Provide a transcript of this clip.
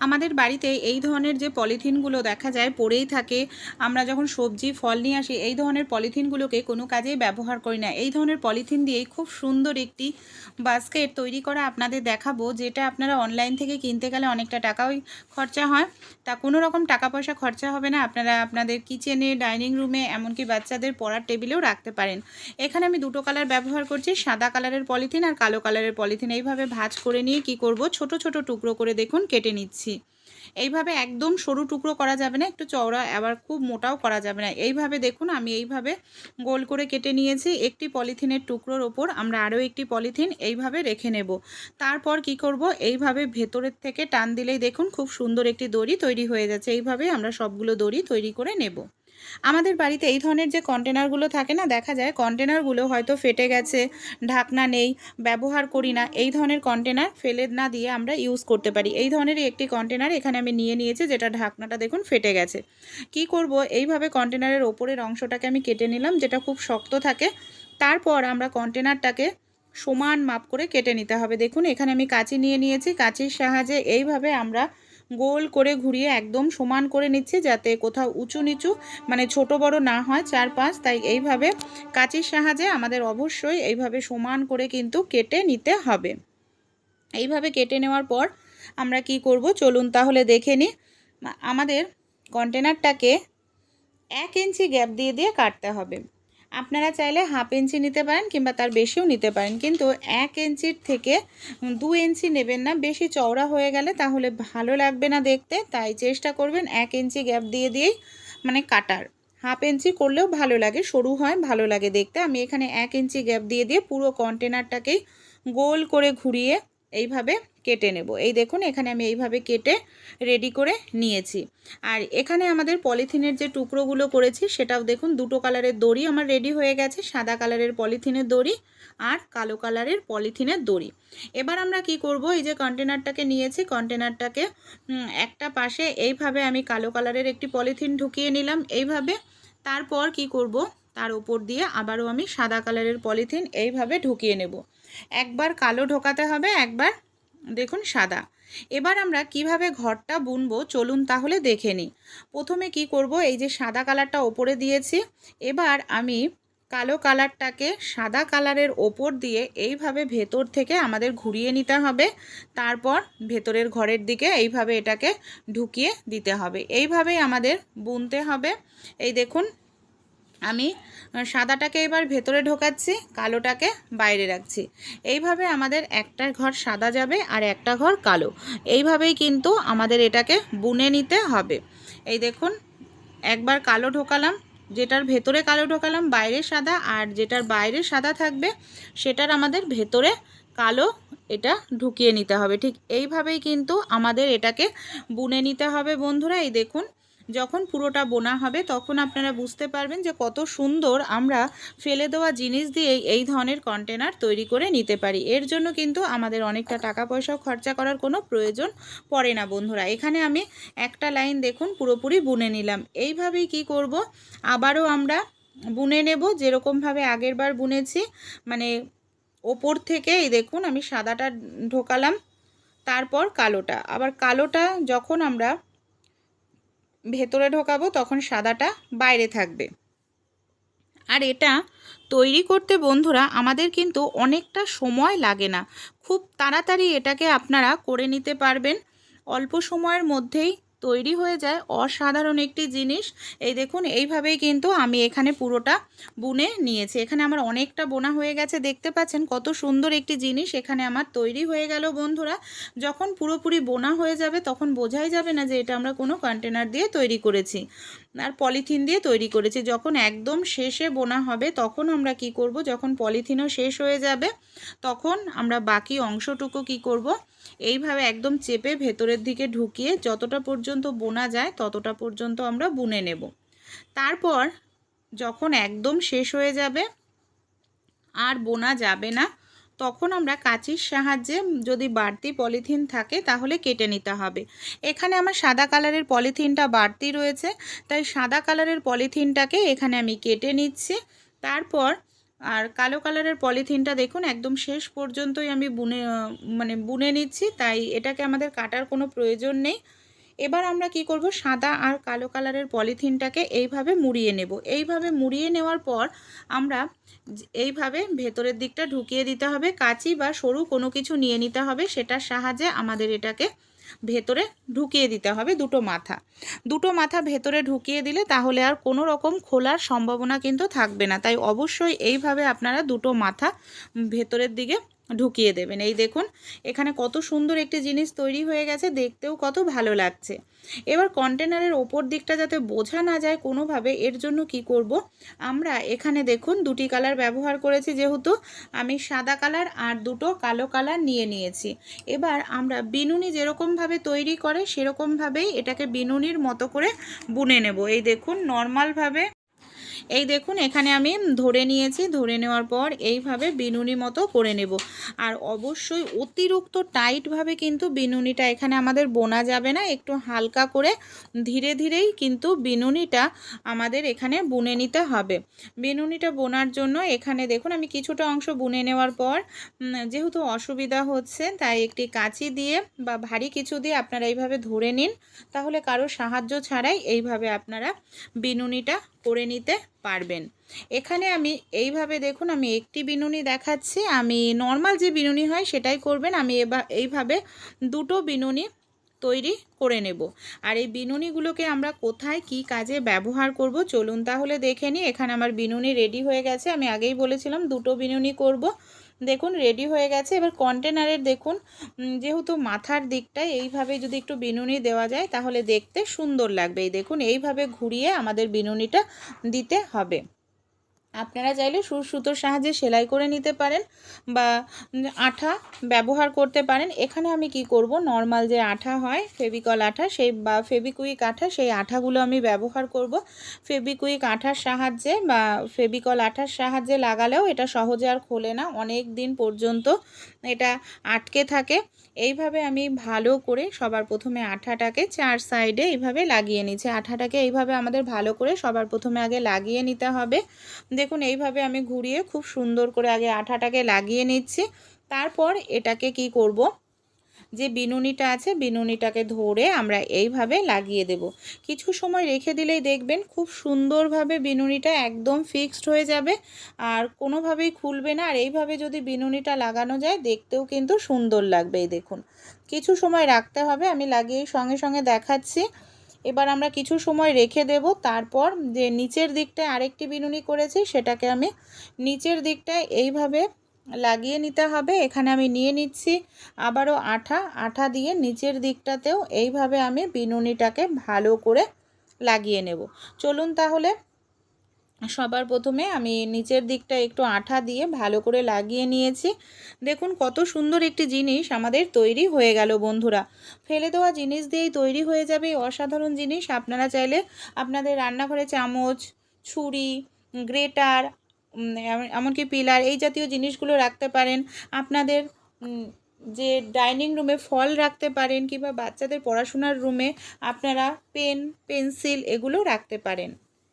আমাদের বাড়িতে এই ধরনের যে পলিথিনগুলো দেখা যায় পড়েই থাকে, আমরা যখন সবজি ফল নিয়ে আসি এই ধরনের পলিথিনগুলোকে কোনো কাজেই ব্যবহার করি না। এই ধরনের পলিথিন দিয়েই খুব সুন্দর একটি বাস্কেট তৈরি করা আপনাদের দেখাবো, যেটা আপনারা অনলাইন থেকে কিনতে গেলে অনেকটা টাকাই খরচা হয়। তা কোনো রকম টাকা পয়সা খরচা হবে না, আপনারা আপনাদের কিচেনে, ডাইনিং রুমে, এমনকি বাচ্চাদের পড়ার টেবিলেও রাখতে পারেন। এখানে আমি দুটো কালার ব্যবহার করছি, সাদা কালারের পলিথিন আর কালো কালারের পলিথিন। এইভাবে ভাঁজ করে নিয়ে কি করব, ছোট ছোট টুকরো করে দেখুন কেটে নিচ্ছি। এইভাবে একদম সরু টুকরো করা যাবে না, একটু চওড়া, আবার খুব মোটাও করা যাবে না। এইভাবে দেখুন আমি এইভাবে গোল করে কেটে নিয়েছি। একটি পলিথিনের টুকরোর ওপর আমরা আরও একটি পলিথিন এইভাবে রেখে নেব। তারপর কি করব, এইভাবে ভেতরের থেকে টান দিলেই দেখুন খুব সুন্দর একটি দড়ি তৈরি হয়ে যাচ্ছে। এইভাবে আমরা সবগুলো দড়ি তৈরি করে নেব। আমাদের বাড়িতে এই ধরনের যে কন্টেনারগুলো থাকে না, দেখা যায় কন্টেনারগুলো হয়তো ফেটে গেছে, ঢাকনা নেই, ব্যবহার করি না। এই ধরনের কন্টেনার ফেলে না দিয়ে আমরা ইউজ করতে পারি। এই ধরনেরই একটি কন্টেনার এখানে আমি নিয়ে নিয়েছি, যেটা ঢাকনাটা দেখুন ফেটে গেছে। কি করব, এইভাবে কন্টেনারের ওপরের অংশটাকে আমি কেটে নিলাম, যেটা খুব শক্ত থাকে। তারপর আমরা কন্টেনারটাকে সমান মাপ করে কেটে নিতে হবে। দেখুন এখানে আমি কাঁচি নিয়ে নিয়েছি, কাঁচির সাহায্যে এইভাবে আমরা গোল করে ঘুরিয়ে একদম সমান করে নিচ্ছি, যাতে কোথাও উঁচু নিচু মানে ছোট বড় না হয় চারপাশ। তাই এইভাবে কাঁচির সাহায্যে আমাদের অবশ্যই এইভাবে সমান করে কিন্তু কেটে নিতে হবে। এইভাবে কেটে নেওয়ার পর আমরা কি করব, চলুন তাহলে দেখে নিই। আমাদের কন্টেনারটাকে 1 ইঞ্চি গ্যাপ দিয়ে দিয়ে কাটতে হবে। আপনারা চাইলে হাফ ইঞ্চি নিতে পারেন কিংবা তার বেশিও নিতে পারেন, কিন্তু 1 ইঞ্চির থেকে 2 ইঞ্চি নেবেন না। বেশি চওড়া হয়ে গেলে তাহলে ভালো লাগবে না দেখতে। তাই চেষ্টা করবেন 1 ইঞ্চি গ্যাপ দিয়ে দিয়েই মানে কাটার। হাফ ইঞ্চি করলেও ভালো লাগে, সরু হয়, ভালো লাগে দেখতে। আমি এখানে 1 ইঞ্চি গ্যাপ দিয়ে দিয়ে পুরো কন্টেনারটাকেই গোল করে ঘুরিয়ে এইভাবে কেটে নেব। এই দেখুন এখানে আমি এইভাবে কেটে রেডি করে নিয়েছি। আর এখানে আমাদের পলিথিনের যে টুকরোগুলো করেছি সেটাও দেখুন, দুটো কালারের দড়ি আমার রেডি হয়ে গেছে, সাদা কালারের পলিথিনের দড়ি আর কালো কালারের পলিথিনের দড়ি। এবার আমরা কি করব, এই যে কন্টেনারটাকে নিয়েছি, কন্টেনারটাকে একটা পাশে এইভাবে আমি কালো কালারের একটি পলিথিন ঢুকিয়ে নিলাম এইভাবে। তারপর কি করব, তার উপর দিয়ে আবারও আমি সাদা কালারের পলিথিন এইভাবে ঢুকিয়ে নেব। একবার কালো ঢোকাতে হবে, একবার দেখুন সাদা। এবার আমরা কিভাবে ঘরটা বুনবো চলুন তাহলে দেখে নিই। প্রথমে কি করব, এই যে সাদা কালারটা ওপরে দিয়েছি, এবার আমি কালো কালারটাকে সাদা কালারের ওপর দিয়ে এইভাবে ভেতর থেকে আমাদের ঘুরিয়ে নিতে হবে। তারপর ভেতরের ঘরের দিকে এইভাবে এটাকে ঢুকিয়ে দিতে হবে। এইভাবেই আমাদের বুনতে হবে। এই দেখুন আমি সাদাটাকে এবার ভেতরে ঢোকাচ্ছি, কালোটাকে বাইরে রাখছি। এইভাবে আমাদের একটা ঘর সাদা যাবে আর একটা ঘর কালো। এইভাবেই কিন্তু আমাদের এটাকে বুনে নিতে হবে। এই দেখুন একবার কালো ঢোকালাম, যেটার ভেতরে কালো ঢোকালাম বাইরে সাদা, আর যেটার বাইরে সাদা থাকবে সেটার আমাদের ভেতরে কালো এটা ঢুকিয়ে নিতে হবে। ঠিক এইভাবেই কিন্তু আমাদের এটাকে বুনে নিতে হবে বন্ধুরা। এই দেখুন যখন পুরোটা বোনা হবে তখন আপনারা বুঝতে পারবেন যে কত সুন্দর আমরা ফেলে দেওয়া জিনিস দিয়েই এই ধরনের কন্টেনার তৈরি করে নিতে পারি। এর জন্য কিন্তু আমাদের অনেকটা টাকা পয়সাও খরচা করার কোনো প্রয়োজন পড়ে না বন্ধুরা। এখানে আমি একটা লাইন দেখুন পুরোপুরি বুনে নিলাম। এইভাবেই কি করব, আবারও আমরা বুনে নেব যেরকমভাবে আগের বার বুনেছি। মানে ওপর থেকে এই দেখুন আমি সাদাটা ঢোকালাম, তারপর কালোটা, আবার কালোটা যখন আমরা ভেতরে ঢোকাবো তখন সাদাটা বাইরে থাকবে। আর এটা তৈরি করতে বন্ধুরা আমাদের কিন্তু অনেকটা সময় লাগে না, খুব তাড়াতাড়ি এটাকে আপনারা করে নিতে পারবেন। অল্প সময়ের মধ্যেই তৈরি হয়ে যায় অসাধারণ একটি জিনিস। এই দেখুন এইভাবেই কিন্তু আমি এখানে পুরোটা বুনে নিয়েছি। এখানে আমার অনেকটা বোনা হয়ে গেছে, দেখতে পাচ্ছেন কত সুন্দর একটি জিনিস এখানে আমার তৈরি হয়ে গেল বন্ধুরা। যখন পুরোপুরি বোনা হয়ে যাবে তখন বোঝাই যাবে না যে এটা আমরা কোনো কন্টেনার দিয়ে তৈরি করেছি আর পলিথিন দিয়ে তৈরি করেছি। যখন একদম শেষে বোনা হবে তখন আমরা কি করব, যখন পলিথিনও শেষ হয়ে যাবে তখন আমরা বাকি অংশটুকু কি করব, এইভাবে একদম চেপে ভেতরের দিকে ঢুকিয়ে যতটা পর্যন্ত বোনা যায় ততটা পর্যন্ত আমরা বুনে নেব। তারপর যখন একদম শেষ হয়ে যাবে আর বোনা যাবে না তখন আমরা কাঁচির সাহায্যে যদি বাড়তি পলিথিন থাকে তাহলে কেটে নিতে হবে। এখানে আমার সাদা কালারের পলিথিনটা বাড়তি রয়েছে, তাই সাদা কালারের পলিথিনটাকে এখানে আমি কেটে নিচ্ছি। তারপর আর কালো কালারের পলিথিনটা দেখুন একদম শেষ পর্যন্তই আমি বুনে নিচ্ছি, তাই এটাকে আমাদের কাটার কোনো প্রয়োজন নেই। এবার আমরা কি করব, সাদা আর কালো কালারের পলিথিনটাকে এইভাবে মুড়িয়ে নেব। এইভাবে মুড়িয়ে নেওয়ার পর আমরা এইভাবে ভেতরের দিকটা ঢুকিয়ে দিতে হবে। কাঁচি বা সরু কোনো কিছু নিয়ে নিতে হবে, সেটার সাহায্যে আমাদের এটাকে ভেতরে ঢুকিয়ে দিতে হবে। দুটো মাথা ভেতরে ঢুকিয়ে দিলে তাহলে আর কোনো রকম খোলার সম্ভাবনা কিন্তু থাকবে না। তাই অবশ্যই এইভাবে আপনারা দুটো মাথা ভেতরের দিকে ঢুকিয়ে দেবেন। এই দেখুন এখানে কত সুন্দর একটি জিনিস তৈরি হয়ে গেছে, দেখতেও কত ভালো লাগছে। এবার কন্টেনারের ওপর দিকটা যাতে বোঝা না যায় কোনোভাবে, এর জন্য কি করব, আমরা এখানে দেখুন দুটি কালার ব্যবহার করেছি, যেহেতু আমি সাদা কালার আর দুটো কালো কালার নিয়ে নিয়েছি। এবার আমরা বিনুনি যেরকমভাবে তৈরি করে সেরকমভাবেই এটাকে বিনুনির মতো করে বুনে নেব। এই দেখুন নর্মালভাবে, এই দেখুন এখানে আমি ধরে নিয়েছি, ধরে নেওয়ার পর এইভাবে বিনুনি মতো করে নেব। আর অবশ্যই অতিরিক্ত টাইটভাবে কিন্তু বিনুনিটা এখানে আমাদের বোনা যাবে না, একটু হালকা করে ধীরে ধীরেই কিন্তু বিনুনিটা আমাদের এখানে বুনে নিতে হবে। বিনুনিটা বোনার জন্য এখানে দেখুন আমি কিছুটা অংশ বুনে নেওয়ার পর যেহেতু অসুবিধা হচ্ছে, তাই একটি কাঁচি দিয়ে বা ভারী কিছু দিয়ে আপনারা এইভাবে ধরে নিন, তাহলে কারো সাহায্য ছাড়াই এইভাবে আপনারা বিনুনিটা করে নিতে পারবেন। এখানে আমি এইভাবে দেখুন আমি একটি বিনুনি দেখাচ্ছি, আমি নর্মাল যে বিনুনি হয় সেটাই করবেন। আমি এবার এইভাবে দুটো বিনুনি তৈরি করে নেব। আর এই বিনুনিগুলোকে আমরা কোথায় কি কাজে ব্যবহার করব চলুন তাহলে দেখে নিই। এখানে আমার বিনুনি রেডি হয়ে গেছে, আমি আগেই বলেছিলাম দুটো বিনুনি করব। দেখুন রেডি হয়ে গেছে। এবার কন্টেনারের দেখুন যেহেতু মাথার দিকটায় এইভাবে যদি একটু বিনুনি দেওয়া যায় তাহলে দেখতে সুন্দর লাগবে। এই দেখুন এইভাবে ঘুরিয়ে আমাদের বিনুনিটা দিতে হবে। আপনারা চাইলে সুতোর সাহায্যে সেলাই করে নিতে পারেন বা আঠা ব্যবহার করতে পারেন। এখানে আমি কি করব, নর্মাল যে আঠা হয় ফেভিকল আঠা সেই বা ফেভিকুইক আঠা, সেই আঠাগুলো আমি ব্যবহার করব। ফেভিকুইক আঠার সাহায্যে বা ফেভিকল আঠার সাহায্যে লাগালেও এটা সহজে আর খোলে না, অনেক দিন পর্যন্ত এটা আটকে থাকে। এইভাবে আমি ভালো করে সবার প্রথমে আঠাটাকে চার সাইডে এইভাবে লাগিয়ে নিচ্ছি। আঠাটাকে এইভাবে আমাদের ভালো করে সবার প্রথমে আগে লাগিয়ে নিতে হবে। দেখুন এইভাবে আমি ঘুরিয়ে খুব সুন্দর করে আগে আঠাটাকে লাগিয়ে নিচ্ছি। তারপর এটাকে কি করব, যে বিনুনিটা আছে বিনুনিটাকে ধরে আমরা এইভাবে লাগিয়ে দেব। কিছু সময় রেখে দিলেই দেখবেন খুব সুন্দরভাবে বিনুনিটা একদম ফিক্সড হয়ে যাবে আর কোনোভাবেই খুলবে না। আর এইভাবে যদি বিনুনিটা লাগানো যায় দেখতেও কিন্তু সুন্দর লাগবে। এই দেখুন কিছু সময় রাখতে হবে, আমি লাগিয়ে সঙ্গে সঙ্গে দেখাচ্ছি। এবার আমরা কিছু সময় রেখে দেব, তারপর যে নিচের দিকটায় আরেকটি বিনুনি করেছি সেটাকে আমি নিচের দিকটায় এইভাবে লাগিয়ে নিতে হবে। এখানে আমি নিয়ে নিচ্ছি আবারও আঠা দিয়ে নিচের দিকটাতেও এইভাবে আমি বিনুনিটাকে ভালো করে লাগিয়ে নেব। চলুন তাহলে সবার প্রথমে আমি নিচের দিকটা একটু আঠা দিয়ে ভালো করে লাগিয়ে নিয়েছি। দেখুন কত সুন্দর একটি জিনিস আমাদের তৈরি হয়ে গেল বন্ধুরা। ফেলে দেওয়া জিনিস দিয়েই তৈরি হয়ে যাবে এই অসাধারণ জিনিস। আপনারা চাইলে আপনাদের রান্নাঘরে চামচ, ছুরি, গ্রেটার, এমনকি পিলার এই জাতীয় জিনিসগুলো রাখতে পারেন। আপনাদের যে ডাইনিং রুমে ফল রাখতে পারেন, কিংবা বাচ্চাদের পড়াশোনার রুমে আপনারা পেন, পেন্সিল এগুলো রাখতে পারেন।